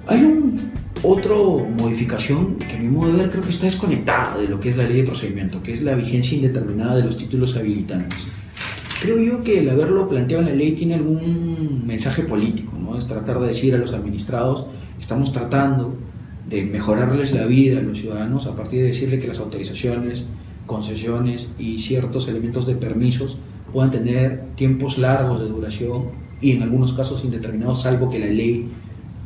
Hay otra modificación que a mi modo de ver creo que está desconectada de lo que es la ley de procedimiento, que es la vigencia indeterminada de los títulos habilitantes. Creo yo que el haberlo planteado en la ley tiene algún mensaje político, ¿no? Es tratar de decir a los administrados, estamos tratando de mejorarles la vida a los ciudadanos a partir de decirle que las autorizaciones, concesiones y ciertos elementos de permisos puedan tener tiempos largos de duración y en algunos casos indeterminados, salvo que la ley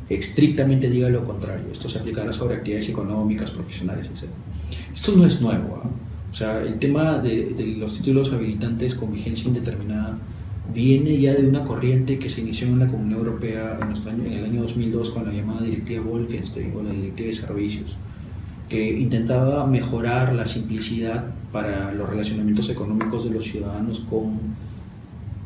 estrictamente diga lo contrario. Esto se aplicará sobre actividades económicas, profesionales, etc. Esto no es nuevo, ¿eh? O sea, el tema de los títulos habilitantes con vigencia indeterminada viene ya de una corriente que se inició en la Comunidad Europea en el año 2002 con la llamada Directiva Bolkestein o la Directiva de Servicios, que intentaba mejorar la simplicidad para los relacionamientos económicos de los ciudadanos con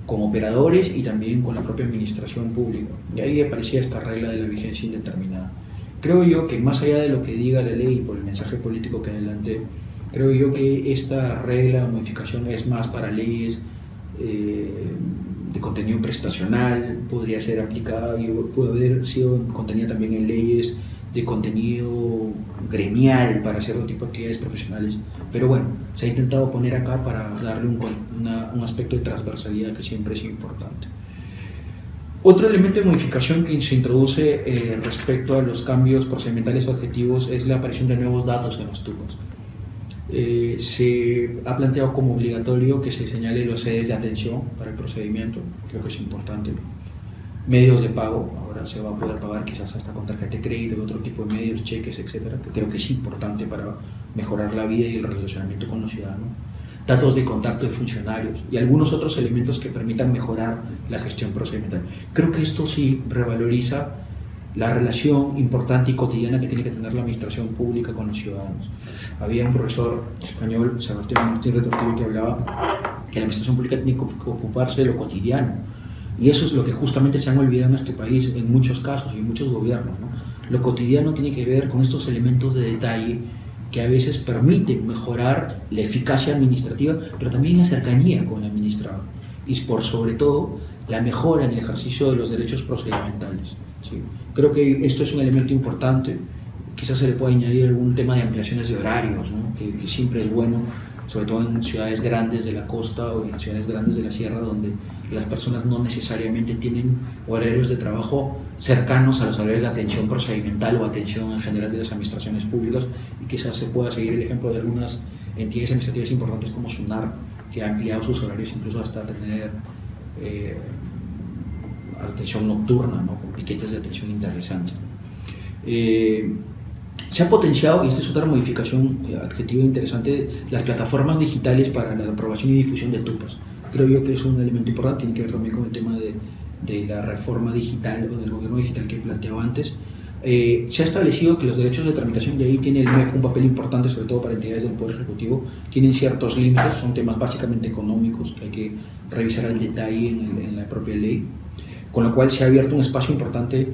operadores y también con la propia administración pública. Y ahí aparecía esta regla de la vigencia indeterminada. Creo yo que más allá de lo que diga la ley por el mensaje político que adelante, creo yo que esta regla o modificación es más para leyes de contenido prestacional, podría ser aplicada y puede haber sido contenida también en leyes de contenido gremial para cierto tipo de actividades profesionales, pero bueno, se ha intentado poner acá para darle un aspecto de transversalidad que siempre es importante. Otro elemento de modificación que se introduce respecto a los cambios procedimentales objetivos es la aparición de nuevos datos en los tupos. Se ha planteado como obligatorio que se señale los sedes de atención para el procedimiento, creo que es importante. Medios de pago, ahora se va a poder pagar quizás hasta con tarjeta de crédito y otro tipo de medios, cheques, etcétera, que creo que es importante para mejorar la vida y el relacionamiento con los ciudadanos. Datos de contacto de funcionarios y algunos otros elementos que permitan mejorar la gestión procedimental. Creo que esto sí revaloriza la relación importante y cotidiana que tiene que tener la administración pública con los ciudadanos. Había un profesor español, Sebastián Martín Retortillo, que hablaba que la administración pública tiene que ocuparse de lo cotidiano. Y eso es lo que justamente se han olvidado en este país en muchos casos y en muchos gobiernos, ¿no? Lo cotidiano tiene que ver con estos elementos de detalle que a veces permiten mejorar la eficacia administrativa, pero también la cercanía con el administrado. Y por sobre todo, la mejora en el ejercicio de los derechos procedimentales, ¿sí? Creo que esto es un elemento importante. Quizás se le pueda añadir algún tema de ampliaciones de horarios, ¿no? que siempre es bueno, sobre todo en ciudades grandes de la costa o en las ciudades grandes de la sierra, donde las personas no necesariamente tienen horarios de trabajo cercanos a los horarios de atención procedimental o atención en general de las administraciones públicas, y quizás se pueda seguir el ejemplo de algunas entidades administrativas importantes como SUNAR, que ha ampliado sus horarios incluso hasta tener atención nocturna, ¿no? Con piquetes de atención interesantes. Se ha potenciado, y esta es otra modificación, adjetivo interesante, las plataformas digitales para la aprobación y difusión de TUPAS. Creo yo que es un elemento importante, tiene que ver también con el tema de la reforma digital o del gobierno digital que planteaba antes. Se ha establecido que los derechos de tramitación, de ahí tiene el MEF un papel importante, sobre todo para entidades del Poder Ejecutivo, tienen ciertos límites, son temas básicamente económicos que hay que revisar al detalle en la propia ley, con lo cual se ha abierto un espacio importante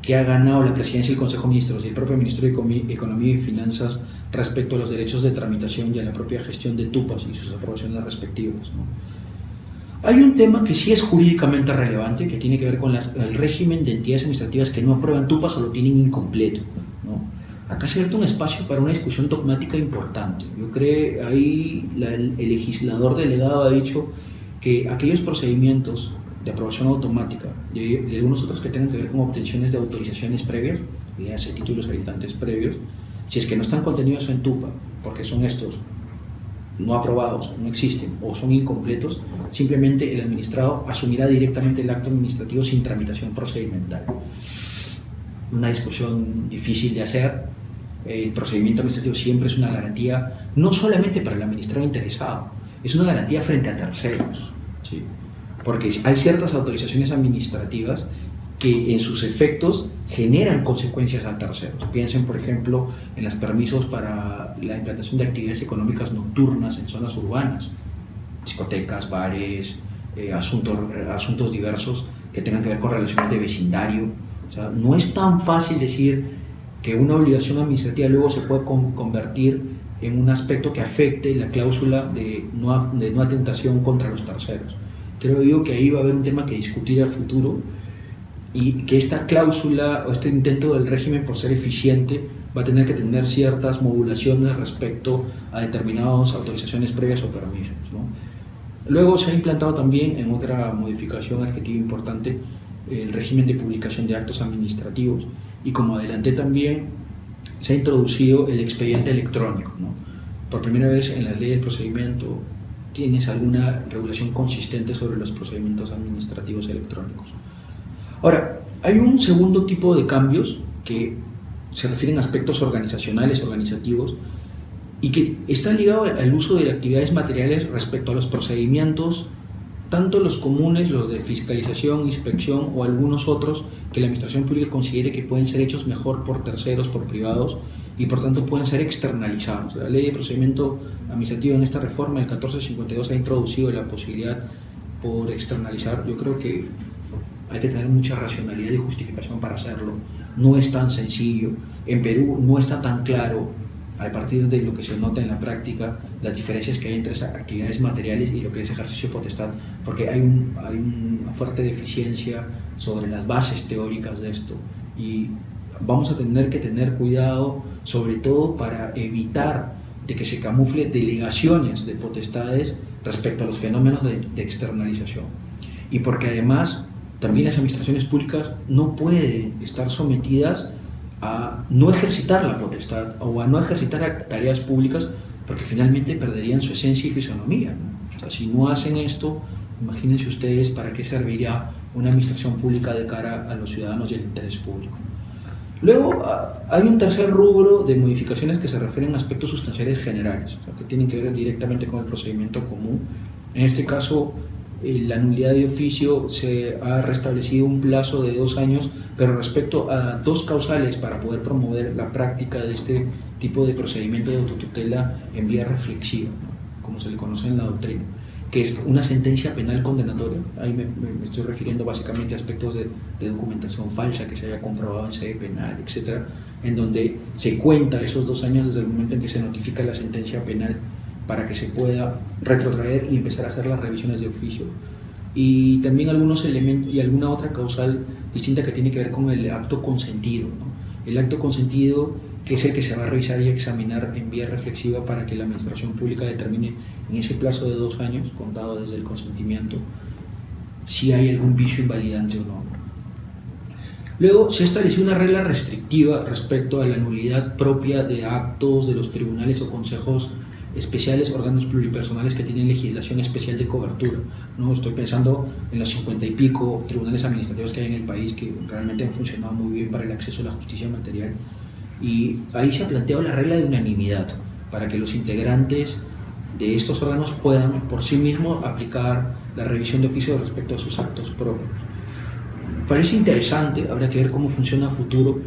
que ha ganado la Presidencia y el Consejo de Ministros y el propio Ministerio de Economía y Finanzas respecto a los derechos de tramitación y a la propia gestión de TUPAS y sus aprobaciones respectivas, ¿no? Hay un tema que sí es jurídicamente relevante, que tiene que ver con el régimen de entidades administrativas que no aprueban TUPAS o lo tienen incompleto, ¿no? Acá se ha abierto un espacio para una discusión dogmática importante. Yo creo ahí el legislador delegado ha dicho que aquellos procedimientos de aprobación automática y algunos otros que tengan que ver con obtenciones de autorizaciones previas, ya sea títulos habilitantes previos, si es que no están contenidos en TUPA, porque son estos no aprobados, no existen o son incompletos, simplemente el administrado asumirá directamente el acto administrativo sin tramitación procedimental. Una discusión difícil de hacer. El procedimiento administrativo siempre es una garantía, no solamente para el administrado interesado, es una garantía frente a terceros, ¿sí? Porque hay ciertas autorizaciones administrativas que en sus efectos generan consecuencias a terceros. Piensen, por ejemplo, en los permisos para la implantación de actividades económicas nocturnas en zonas urbanas, discotecas, bares, asuntos diversos que tengan que ver con relaciones de vecindario. O sea, no es tan fácil decir que una obligación administrativa luego se puede convertir en un aspecto que afecte la cláusula de no atentación contra los terceros. Creo yo que ahí va a haber un tema que discutir al futuro, y que esta cláusula o este intento del régimen por ser eficiente va a tener que tener ciertas modulaciones respecto a determinadas autorizaciones previas o permisos, ¿no? Luego se ha implantado también en otra modificación adjetiva importante el régimen de publicación de actos administrativos, y como adelanté también se ha introducido el expediente electrónico, ¿no? Por primera vez en las leyes de procedimiento tienes alguna regulación consistente sobre los procedimientos administrativos electrónicos. Ahora, hay un segundo tipo de cambios que se refieren a aspectos organizacionales, organizativos, y que están ligados al uso de actividades materiales respecto a los procedimientos, tanto los comunes, los de fiscalización, inspección o algunos otros que la administración pública considere que pueden ser hechos mejor por terceros, por privados, y por tanto pueden ser externalizados. La ley de procedimiento administrativo en esta reforma, el 1452, ha introducido la posibilidad por externalizar. Yo creo que hay que tener mucha racionalidad y justificación para hacerlo. No es tan sencillo. En Perú no está tan claro, a partir de lo que se nota en la práctica, las diferencias que hay entre esas actividades materiales y lo que es ejercicio de potestad, porque hay una fuerte deficiencia sobre las bases teóricas de esto, y vamos a tener que tener cuidado, sobre todo para evitar de que se camufle delegaciones de potestades respecto a los fenómenos de externalización, y porque además también las administraciones públicas no pueden estar sometidas a no ejercitar la potestad o a no ejercitar tareas públicas, porque finalmente perderían su esencia y fisonomía, ¿no? O sea, si no hacen esto, imagínense ustedes para qué serviría una administración pública de cara a los ciudadanos y al interés público. Luego hay un tercer rubro de modificaciones que se refieren a aspectos sustanciales generales, o sea, que tienen que ver directamente con el procedimiento común. En este caso, la nulidad de oficio, se ha restablecido un plazo de 2 años, pero respecto a 2 causales para poder promover la práctica de este tipo de procedimiento de autotutela en vía reflexiva, ¿no? Como se le conoce en la doctrina, que es una sentencia penal condenatoria. Ahí me estoy refiriendo básicamente a aspectos de documentación falsa que se haya comprobado en sede penal, etcétera, en donde se cuenta esos 2 años desde el momento en que se notifica la sentencia penal para que se pueda retrotraer y empezar a hacer las revisiones de oficio. Y también algunos elementos y alguna otra causal distinta que tiene que ver con el acto consentido, ¿no? El acto consentido, que es el que se va a revisar y examinar en vía reflexiva para que la administración pública determine en ese plazo de 2 años, contado desde el consentimiento, si hay algún vicio invalidante o no. Luego se estableció una regla restrictiva respecto a la nulidad propia de actos de los tribunales o consejos especiales, órganos pluripersonales que tienen legislación especial de cobertura, ¿no? Estoy pensando en los 50 y pico tribunales administrativos que hay en el país, que realmente han funcionado muy bien para el acceso a la justicia material, y ahí se ha planteado la regla de unanimidad para que los integrantes de estos órganos puedan por sí mismos aplicar la revisión de oficio respecto a sus actos propios. Parece interesante, habrá que ver cómo funciona a futuro,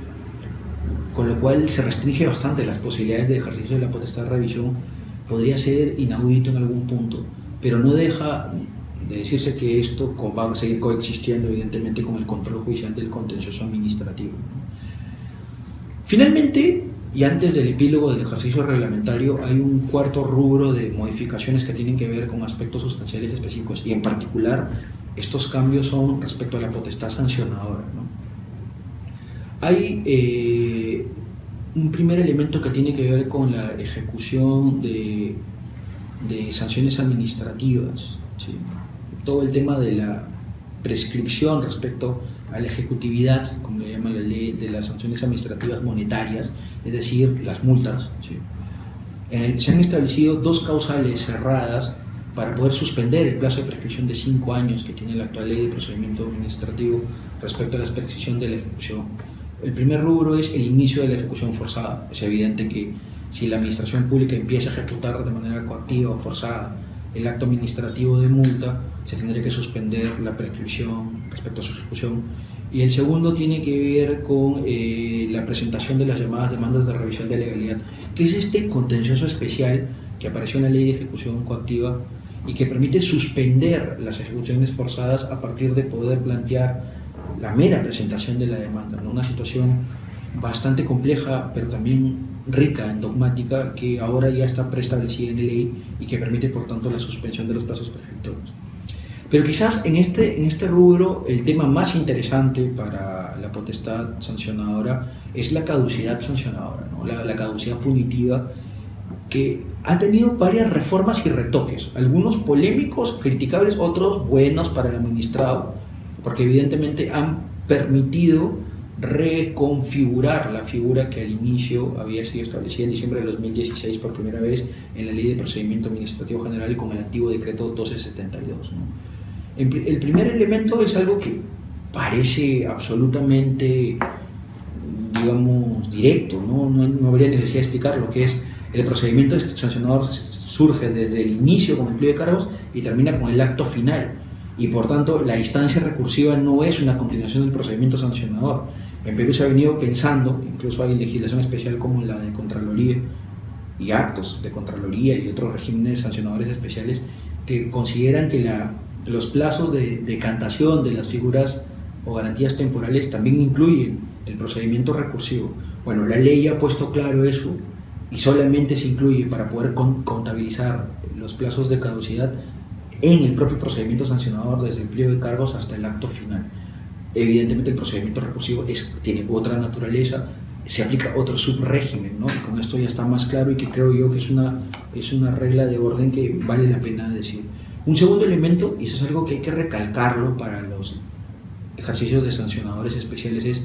con lo cual se restringe bastante las posibilidades de ejercicio de la potestad de revisión. Podría ser inaudito en algún punto, pero no deja de decirse que esto va a seguir coexistiendo evidentemente con el control judicial del contencioso administrativo, ¿no? Finalmente, y antes del epílogo del ejercicio reglamentario, hay un cuarto rubro de modificaciones que tienen que ver con aspectos sustanciales específicos, y en particular estos cambios son respecto a la potestad sancionadora, ¿no? Hay un primer elemento que tiene que ver con la ejecución de sanciones administrativas, ¿sí? Todo el tema de la prescripción respecto a la ejecutividad, como le llama la ley, de las sanciones administrativas monetarias, es decir, las multas, ¿sí? Se han establecido 2 causales cerradas para poder suspender el plazo de prescripción de 5 años que tiene la actual ley de procedimiento administrativo respecto a la prescripción de la ejecución. El primer rubro es el inicio de la ejecución forzada. Es evidente que si la administración pública empieza a ejecutar de manera coactiva o forzada el acto administrativo de multa, se tendría que suspender la prescripción respecto a su ejecución. Y el segundo tiene que ver con la presentación de las llamadas demandas de revisión de legalidad, que es este contencioso especial que apareció en la ley de ejecución coactiva y que permite suspender las ejecuciones forzadas a partir de poder plantear la mera presentación de la demanda, ¿no? Una situación bastante compleja, pero también rica en dogmática, que ahora ya está preestablecida en ley y que permite, por tanto, la suspensión de los plazos prescriptorios. Pero quizás en este rubro el tema más interesante para la potestad sancionadora es la caducidad sancionadora, ¿no? La caducidad punitiva, que ha tenido varias reformas y retoques, algunos polémicos, criticables, otros buenos para el administrado, porque evidentemente han permitido reconfigurar la figura que al inicio había sido establecida en diciembre de 2016 por primera vez en la Ley de Procedimiento Administrativo General con el antiguo decreto 1272, ¿no? El primer elemento es algo que parece absolutamente, digamos, directo, no habría necesidad de explicarlo, que es el procedimiento sancionador surge desde el inicio con el pliego de cargos y termina con el acto final, y por tanto la instancia recursiva no es una continuación del procedimiento sancionador. En Perú se ha venido pensando, incluso hay legislación especial como la de Contraloría y actos de Contraloría y otros regímenes sancionadores especiales que consideran que los plazos de decantación de las figuras o garantías temporales también incluyen el procedimiento recursivo. Bueno, la ley ha puesto claro eso y solamente se incluye para poder contabilizar los plazos de caducidad en el propio procedimiento sancionador, desde el pliego de cargos hasta el acto final. Evidentemente el procedimiento recursivo tiene otra naturaleza, se aplica otro subrégimen, ¿no? Y con esto ya está más claro, y que creo yo que es una regla de orden que vale la pena decir. Un segundo elemento, y eso es algo que hay que recalcarlo para los ejercicios de sancionadores especiales, es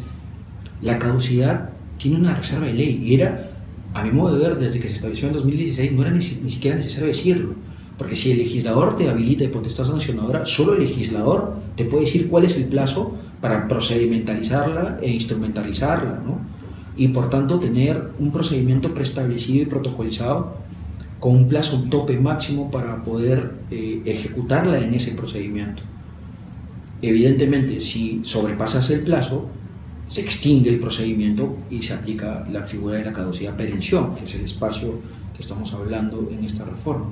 la caducidad tiene una reserva de ley, y era, a mi modo de ver, desde que se estableció en 2016, no era ni siquiera necesario decirlo, porque si el legislador te habilita de potestad sancionadora, solo el legislador te puede decir cuál es el plazo para procedimentalizarla e instrumentalizarla, ¿no? Y por tanto tener un procedimiento preestablecido y protocolizado con un plazo, un tope máximo para poder ejecutarla en ese procedimiento. Evidentemente, si sobrepasas el plazo, se extingue el procedimiento y se aplica la figura de la caducidad perención, que es el espacio que estamos hablando en esta reforma.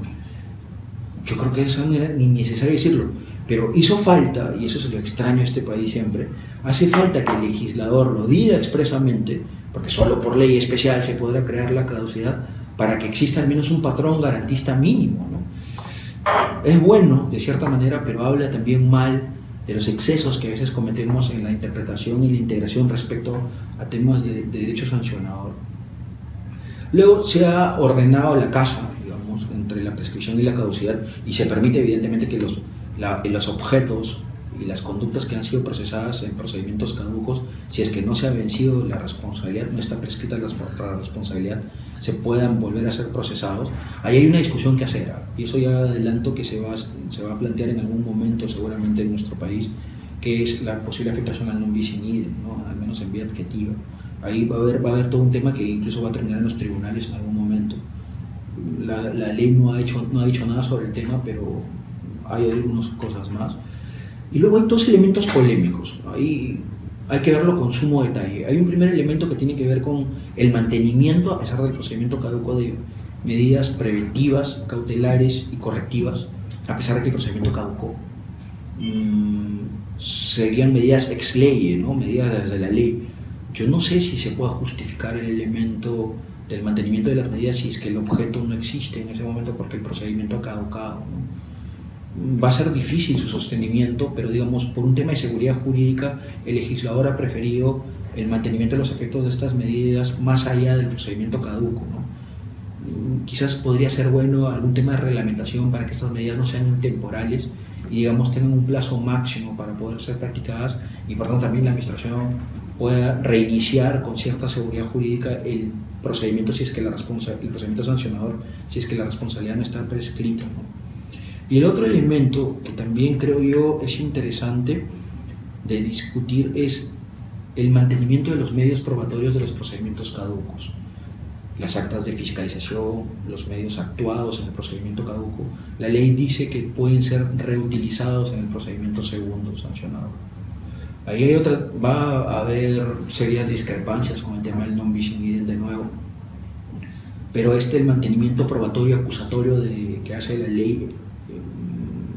Yo creo que eso no era ni necesario decirlo, pero hizo falta, y eso es lo extraño a este país siempre, hace falta que el legislador lo diga expresamente, porque solo por ley especial se podrá crear la caducidad, para que exista al menos un patrón garantista mínimo, ¿no? Es bueno, de cierta manera, pero habla también mal de los excesos que a veces cometemos en la interpretación y la integración respecto a temas de derecho sancionador. Luego se ha ordenado la casa, digamos, entre la prescripción y la caducidad, y se permite evidentemente que los objetos y las conductas que han sido procesadas en procedimientos caducos, si es que no se ha vencido la responsabilidad, no está prescrita la responsabilidad, se puedan volver a ser procesados. Ahí hay una discusión que hacer, y eso ya adelanto que se va a plantear en algún momento seguramente en nuestro país, que es la posible afectación al non bis in idem, ¿no? Al menos en vía adjetiva. Ahí va a haber todo un tema que incluso va a terminar en los tribunales en algún momento. La ley no ha dicho nada sobre el tema, pero hay algunas cosas más. Y luego hay dos elementos polémicos, ahí hay que verlo con sumo detalle. Hay un primer elemento que tiene que ver con el mantenimiento, a pesar del procedimiento caduco, de medidas preventivas, cautelares y correctivas, a pesar de que el procedimiento caducó. Serían medidas ex lege, ¿no? Medidas desde la ley. Yo no sé si se puede justificar el elemento del mantenimiento de las medidas si es que el objeto no existe en ese momento porque el procedimiento ha caducado, ¿no? Va a ser difícil su sostenimiento, pero digamos, por un tema de seguridad jurídica, el legislador ha preferido el mantenimiento de los efectos de estas medidas más allá del procedimiento caduco, ¿no? Quizás podría ser bueno algún tema de reglamentación para que estas medidas no sean intemporales y, digamos, tengan un plazo máximo para poder ser practicadas, y por tanto también la administración pueda reiniciar con cierta seguridad jurídica el procedimiento si es que el procedimiento sancionador, si es que la responsabilidad no está prescrita, ¿no? Y el otro elemento que también creo yo es interesante de discutir es el mantenimiento de los medios probatorios de los procedimientos caducos. Las actas de fiscalización, los medios actuados en el procedimiento caduco, la ley dice que pueden ser reutilizados en el procedimiento segundo sancionado. Ahí va a haber serias discrepancias con el tema del non bis in idem de nuevo, pero el mantenimiento probatorio acusatorio que hace la ley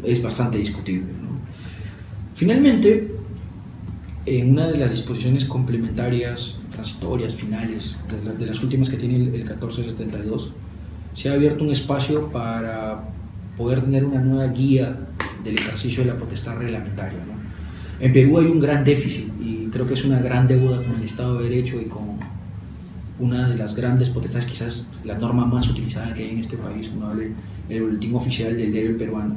es bastante discutible, ¿no? Finalmente, en una de las disposiciones complementarias, transitorias, finales, de las últimas que tiene el 1472, se ha abierto un espacio para poder tener una nueva guía del ejercicio de la potestad reglamentaria, ¿no? En Perú hay un gran déficit y creo que es una gran deuda con el Estado de Derecho y con una de las grandes potestades, quizás la norma más utilizada que hay en este país. Uno abre el boletín oficial del diario peruano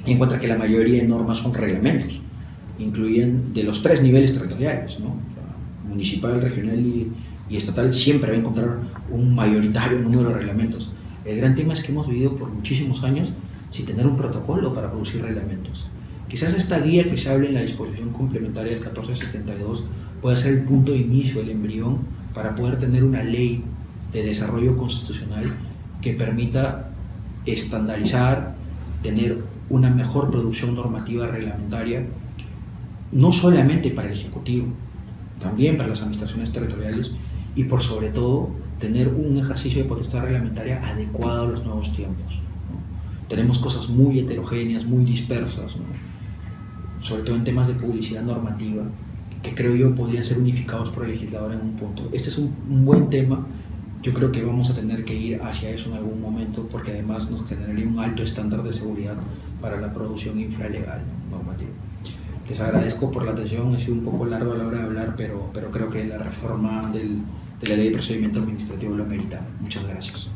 y encuentra que la mayoría de normas son reglamentos, incluyen de los 3 niveles territoriales, ¿no? Municipal, regional y estatal. Siempre va a encontrar un mayoritario número de reglamentos. El gran tema es que hemos vivido por muchísimos años sin tener un protocolo para producir reglamentos. Quizás esta guía que se habla en la disposición complementaria del 1472 pueda ser el punto de inicio, el embrión, para poder tener una ley de desarrollo constitucional que permita estandarizar, tener una mejor producción normativa reglamentaria, no solamente para el Ejecutivo, también para las administraciones territoriales y por sobre todo tener un ejercicio de potestad reglamentaria adecuado a los nuevos tiempos, ¿no? Tenemos cosas muy heterogéneas, muy dispersas, ¿no? Sobre todo en temas de publicidad normativa, que creo yo podrían ser unificados por el legislador en un punto. Este es un buen tema. Yo creo que vamos a tener que ir hacia eso en algún momento, porque además nos generaría un alto estándar de seguridad para la producción infralegal, ¿no? Normativa. Les agradezco por la atención. Ha sido un poco largo a la hora de hablar, pero creo que la reforma de la ley de procedimiento administrativo lo amerita. Muchas gracias.